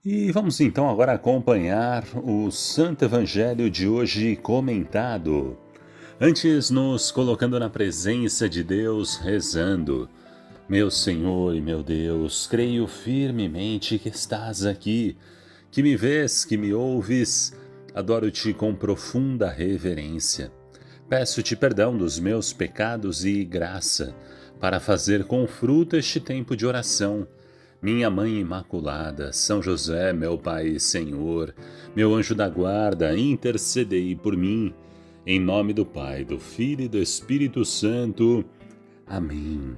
E vamos então agora acompanhar o Santo Evangelho de hoje comentado. Antes, nos colocando na presença de Deus, rezando. Meu Senhor e meu Deus, creio firmemente que estás aqui, que me vês, que me ouves. Adoro-te com profunda reverência. Peço-te perdão dos meus pecados e graça, para fazer com fruto este tempo de oração. Minha Mãe Imaculada, São José, meu Pai e Senhor, meu anjo da guarda, intercedei por mim. Em nome do Pai, do Filho e do Espírito Santo. Amém.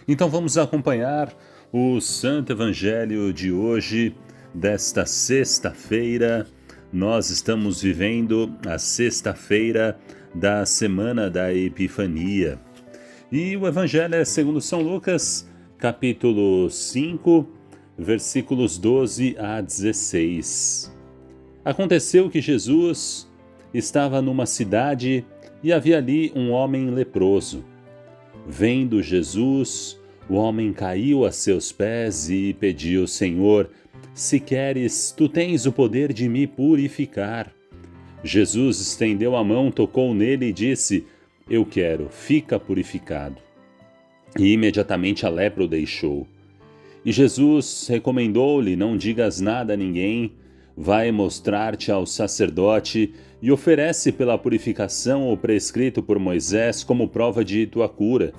Então vamos acompanhar o Santo Evangelho de hoje, desta sexta-feira. Nós estamos vivendo a sexta-feira da Semana da Epifania. E o Evangelho é segundo São Lucas, capítulo 5, versículos 12 a 16. Aconteceu que Jesus estava numa cidade e havia ali um homem leproso. Vendo Jesus, o homem caiu a seus pés e pediu: Senhor, se queres, tu tens o poder de me purificar. Jesus estendeu a mão, tocou nele e disse: Eu quero, fica purificado. E imediatamente a lepra o deixou. E Jesus recomendou-lhe: Não digas nada a ninguém, vai mostrar-te ao sacerdote e oferece pela purificação o prescrito por Moisés como prova de tua cura.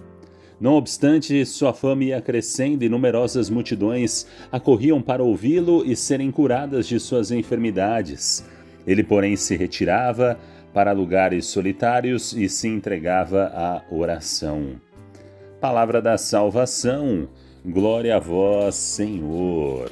Não obstante, sua fama ia crescendo e numerosas multidões acorriam para ouvi-lo e serem curadas de suas enfermidades. Ele, porém, se retirava para lugares solitários e se entregava à oração. Palavra da salvação, glória a vós, Senhor.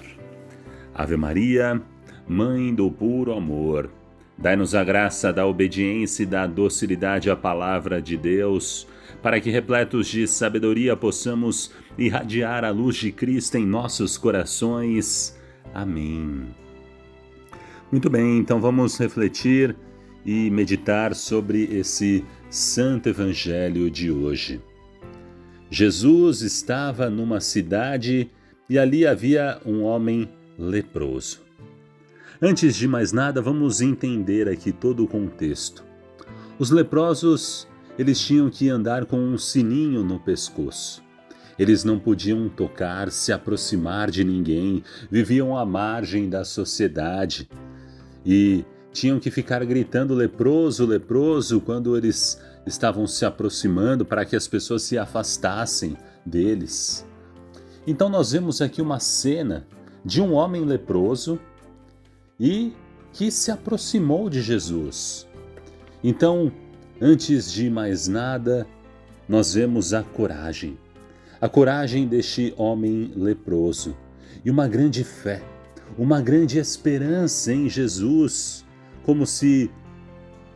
Ave Maria, Mãe do puro amor, dai-nos a graça da obediência e da docilidade à palavra de Deus, para que, repletos de sabedoria, possamos irradiar a luz de Cristo em nossos corações. Amém. Muito bem, então vamos refletir e meditar sobre esse Santo Evangelho de hoje. Jesus estava numa cidade e ali havia um homem leproso. Antes de mais nada, vamos entender aqui todo o contexto. Os leprosos, eles tinham que andar com um sininho no pescoço. Eles não podiam tocar, se aproximar de ninguém, viviam à margem da sociedade e tinham que ficar gritando leproso, leproso quando eles estavam se aproximando para que as pessoas se afastassem deles. Então nós vemos aqui uma cena de um homem leproso e que se aproximou de Jesus. Então, antes de mais nada, nós vemos a coragem deste homem leproso e uma grande fé, uma grande esperança em Jesus, como se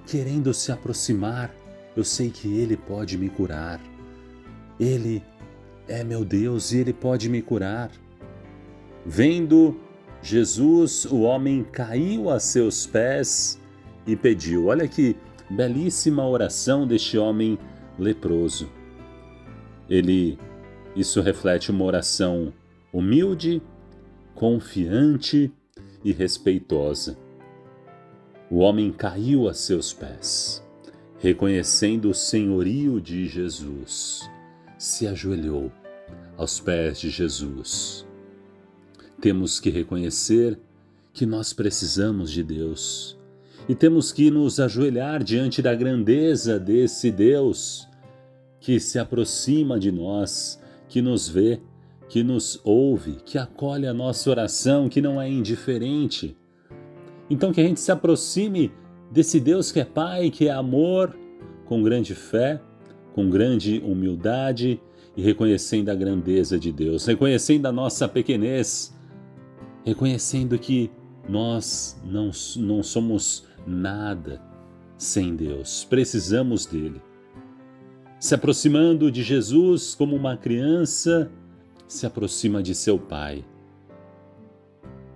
querendo se aproximar, eu sei que Ele pode me curar. Ele é meu Deus e Ele pode me curar. Vendo Jesus, o homem caiu a seus pés e pediu. Olha que belíssima oração deste homem leproso. Isso reflete uma oração humilde, confiante e respeitosa. O homem caiu a seus pés, reconhecendo o senhorio de Jesus, se ajoelhou aos pés de Jesus. Temos que reconhecer que nós precisamos de Deus e temos que nos ajoelhar diante da grandeza desse Deus que se aproxima de nós, que nos vê, que nos ouve, que acolhe a nossa oração, que não é indiferente. Então que a gente se aproxime desse Deus que é Pai, que é amor, com grande fé, com grande humildade e reconhecendo a grandeza de Deus, reconhecendo a nossa pequenez, reconhecendo que nós não somos nada sem Deus, precisamos dele. Se aproximando de Jesus como uma criança, se aproxima de seu Pai,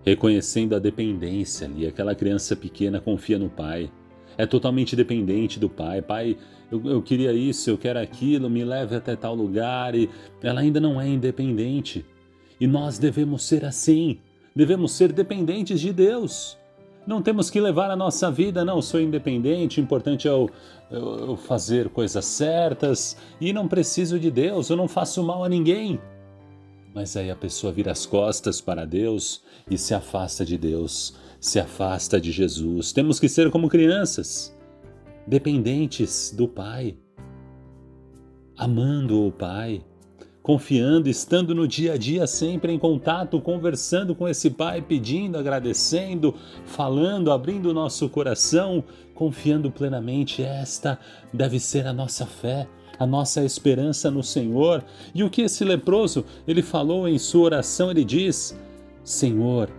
reconhecendo a dependência ali. Aquela criança pequena confia no Pai, é totalmente dependente do Pai. Pai, eu queria isso, eu quero aquilo, me leve até tal lugar. E ela ainda não é independente. E nós devemos ser assim. devemos ser dependentes de Deus. Não temos que levar a nossa vida, não, sou independente, o importante é eu fazer coisas certas e não preciso de Deus, eu não faço mal a ninguém. Mas aí a pessoa vira as costas para Deus e se afasta de Deus, se afasta de Jesus. Temos que ser como crianças, dependentes do Pai, amando o Pai, confiando, estando no dia a dia sempre em contato, conversando com esse Pai, pedindo, agradecendo, falando, abrindo o nosso coração, confiando plenamente. Esta deve ser a nossa fé, a nossa esperança no Senhor. E o que esse leproso, ele falou em sua oração, ele diz: Senhor,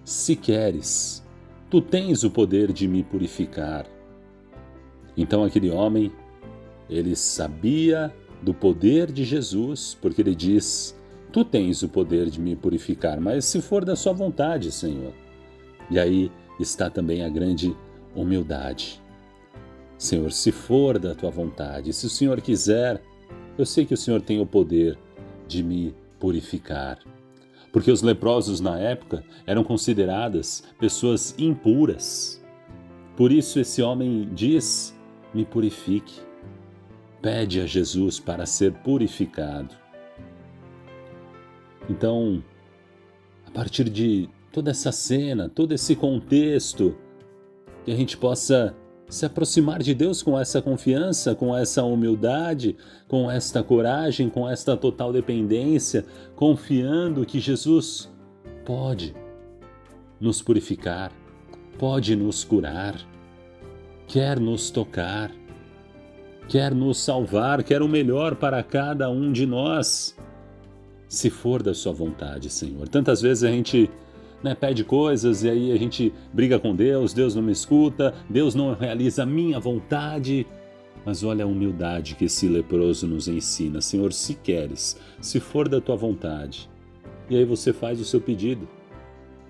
se queres, tu tens o poder de me purificar. Então aquele homem, ele sabia do poder de Jesus, porque ele diz: tu tens o poder de me purificar, mas se for da sua vontade, Senhor. E aí está também a grande humildade. Senhor, se for da tua vontade, se o Senhor quiser, eu sei que o Senhor tem o poder de me purificar. Porque os leprosos na época eram consideradas pessoas impuras. Por isso esse homem diz: me purifique. Pede a Jesus para ser purificado. Então, a partir de toda essa cena, todo esse contexto, que a gente possa se aproximar de Deus com essa confiança, com essa humildade, com esta coragem, com esta total dependência, confiando que Jesus pode nos purificar, pode nos curar, quer nos tocar, quer nos salvar, quer o melhor para cada um de nós, se for da sua vontade, Senhor. Tantas vezes a gente pede coisas e aí a gente briga com Deus, Deus não me escuta, Deus não realiza a minha vontade. Mas olha a humildade que esse leproso nos ensina. Senhor, se queres, se for da tua vontade. E aí você faz o seu pedido.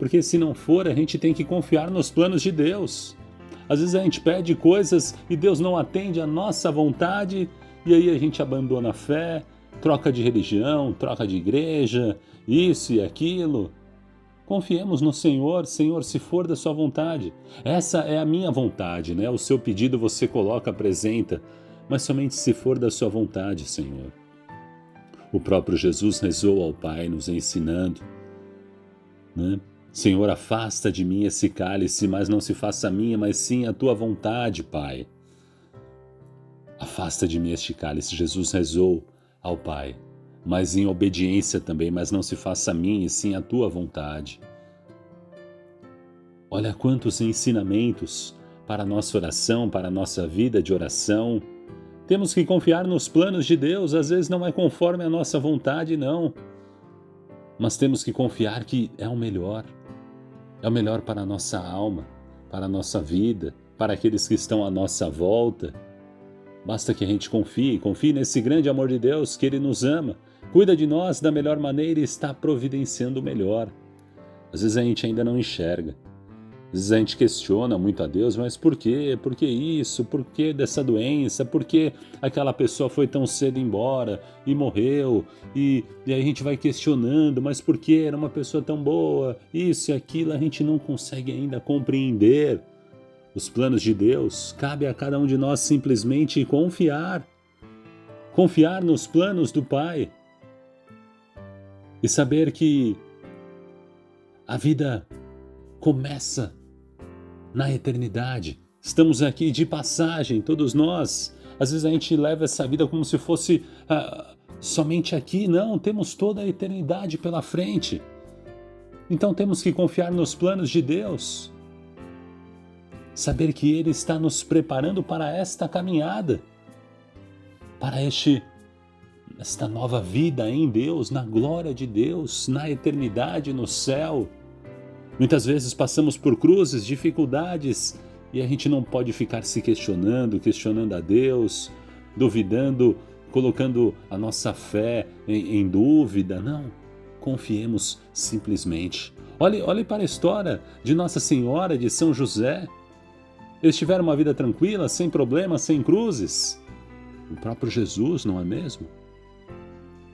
Porque se não for, a gente tem que confiar nos planos de Deus. Às vezes a gente pede coisas e Deus não atende à nossa vontade e aí a gente abandona a fé, troca de religião, troca de igreja, isso e aquilo. Confiemos no Senhor. Senhor, se for da sua vontade. Essa é a minha vontade, né? O seu pedido você coloca, apresenta, mas somente se for da sua vontade, Senhor. O próprio Jesus rezou ao Pai nos ensinando, né? Senhor, afasta de mim esse cálice, mas não se faça a minha, mas sim a tua vontade, Pai. Afasta de mim este cálice. Jesus rezou ao Pai, mas em obediência também, mas não se faça a minha e sim a tua vontade. Olha quantos ensinamentos para a nossa oração, para a nossa vida de oração. Temos que confiar nos planos de Deus, às vezes não é conforme a nossa vontade, não. Mas temos que confiar que é o melhor. É o melhor para a nossa alma, para a nossa vida, para aqueles que estão à nossa volta. Basta que a gente confie nesse grande amor de Deus, que Ele nos ama, cuida de nós da melhor maneira e está providenciando o melhor. Às vezes a gente ainda não enxerga. Às vezes a gente questiona muito a Deus, mas por quê? Por que isso? Por que dessa doença? Por que aquela pessoa foi tão cedo embora e morreu? E aí a gente vai questionando, mas por que era uma pessoa tão boa? Isso e aquilo, a gente não consegue ainda compreender os planos de Deus. Cabe a cada um de nós simplesmente confiar. Confiar nos planos do Pai. E saber que a vida começa na eternidade. Estamos aqui de passagem, todos nós. Às vezes a gente leva essa vida como se fosse somente aqui. Não, temos toda a eternidade pela frente. Então temos que confiar nos planos de Deus. Saber que Ele está nos preparando para esta caminhada, para esta nova vida em Deus, na glória de Deus, na eternidade, no céu. Muitas vezes passamos por cruzes, dificuldades, e a gente não pode ficar se questionando a Deus, duvidando, colocando a nossa fé em dúvida. Não, confiemos simplesmente. Olhe para a história de Nossa Senhora, de São José. Eles tiveram uma vida tranquila, sem problemas, sem cruzes. O próprio Jesus, não é mesmo?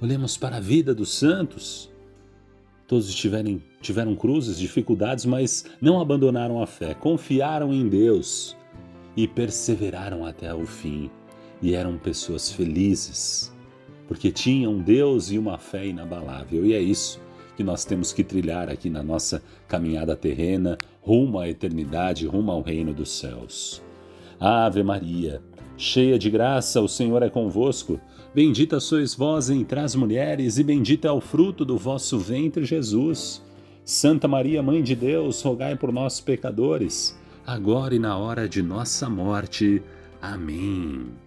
Olhemos para a vida dos santos. Todos tiveram cruzes, dificuldades, mas não abandonaram a fé, confiaram em Deus e perseveraram até o fim. E eram pessoas felizes, porque tinham Deus e uma fé inabalável. E é isso que nós temos que trilhar aqui na nossa caminhada terrena, rumo à eternidade, rumo ao reino dos céus. Ave Maria, cheia de graça, o Senhor é convosco. Bendita sois vós entre as mulheres, e bendito é o fruto do vosso ventre, Jesus. Santa Maria, Mãe de Deus, rogai por nós, pecadores, agora e na hora de nossa morte. Amém.